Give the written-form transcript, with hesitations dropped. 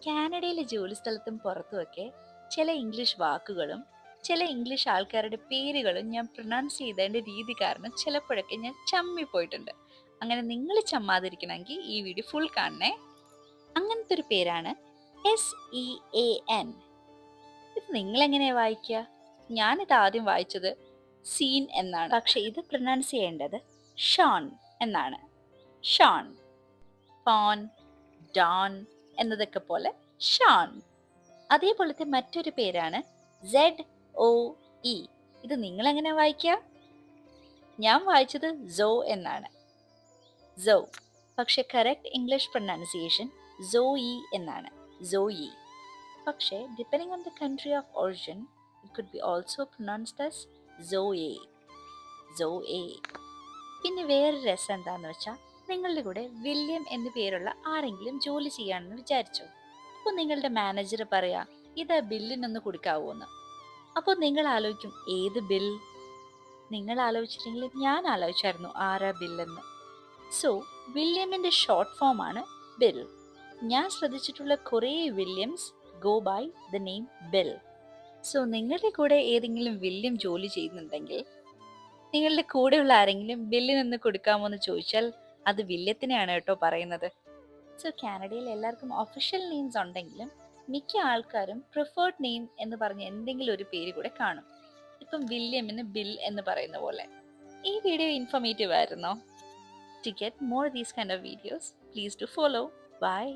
കാനഡയിലെ ജോലിസ്ഥലത്തും പുറത്തുമൊക്കെ ചില ഇംഗ്ലീഷ് വാക്കുകളും ചില ഇംഗ്ലീഷ് ആൾക്കാരുടെ പേരുകളും ഞാൻ പ്രൊനൗൺസ് ചെയ്തതിന്റെ രീതി കാരണം ചിലപ്പോഴൊക്കെ ഞാൻ ചമ്മിപ്പോയിട്ടുണ്ട്. അങ്ങനെ നിങ്ങൾ ചമ്മാതിരിക്കണമെങ്കിൽ ഈ വീഡിയോ ഫുൾ കാണണേ. അങ്ങനത്തെ ഒരു പേരാണ് SEAN. ഇത് നിങ്ങൾ എങ്ങനെയാ വായിക്കുക? ഞാനിത് ആദ്യം വായിച്ചത് സീൻ എന്നാണ്, പക്ഷെ ഇത് പ്രൊനൗൺസ് ചെയ്യേണ്ടത് ഷോൺ എന്നാണ്. ഷോൺ, ഫോൺ, ഡോൺ എന്നതൊക്കെ പോലെ ഷോൺ. അതേപോലത്തെ മറ്റൊരു പേരാണ് ZOE. ഇത് നിങ്ങൾ എങ്ങനെ വായിക്കുക? ഞാൻ വായിച്ചത് സോ എന്നാണ്, സോ. പക്ഷെ കറക്റ്റ് ഇംഗ്ലീഷ് പ്രൊനൗൺസിയേഷൻ സോയി എന്നാണ്, സോയി. പക്ഷെ depending on the country of origin it could be also pronounced as സോയെ, സോയെ. പിന്നെ വേറൊരു രസം എന്താന്ന് വെച്ചാൽ, നിങ്ങളുടെ കൂടെ വില്യം എന്ന് പേരുള്ള ആരെങ്കിലും ജോലി ചെയ്യാണെന്ന് വിചാരിച്ചോ. അപ്പോൾ നിങ്ങളുടെ മാനേജർ പറയാ ഇതാ ബില്ലിനൊന്ന് കൊടുക്കാവോന്ന്. അപ്പോൾ നിങ്ങൾ ആലോചിക്കും ഏത് ബിൽ? നിങ്ങൾ ആലോചിച്ചില്ലെങ്കിൽ ഞാൻ ആലോചിച്ചായിരുന്നു ആരാ ബില്ലെന്ന്. സോ വില്യമിന്റെ ഷോർട്ട് ഫോം ആണ് ബിൽ. ഞാൻ ശ്രദ്ധിച്ചിട്ടുള്ള കുറേ Williams go by the name Bill. So നിങ്ങളുടെ കൂടെ ഏതെങ്കിലും വില്യം ജോലി ചെയ്യുന്നുണ്ടെങ്കിൽ നിങ്ങളുടെ കൂടെയുള്ള ആരെങ്കിലും ബില്ലിനൊന്ന് കൊടുക്കാമോ എന്ന് ചോദിച്ചാൽ അത് വില്യത്തിനെയാണ് കേട്ടോ പറയുന്നത്. സോ കാനഡയിൽ എല്ലാവർക്കും ഒഫീഷ്യൽ നെയിംസ് ഉണ്ടെങ്കിലും മിക്ക ആൾക്കാരും പ്രിഫേർഡ് നെയിം എന്ന് പറഞ്ഞ എന്തെങ്കിലും ഒരു പേര് കൂടെ കാണും. ഇപ്പം വില്യമിന് ബിൽ എന്ന് പറയുന്ന പോലെ. ഈ വീഡിയോ ഇൻഫോർമേറ്റീവ് ആയിരുന്നോ? To get more of these kind of videos, please do follow. Bye.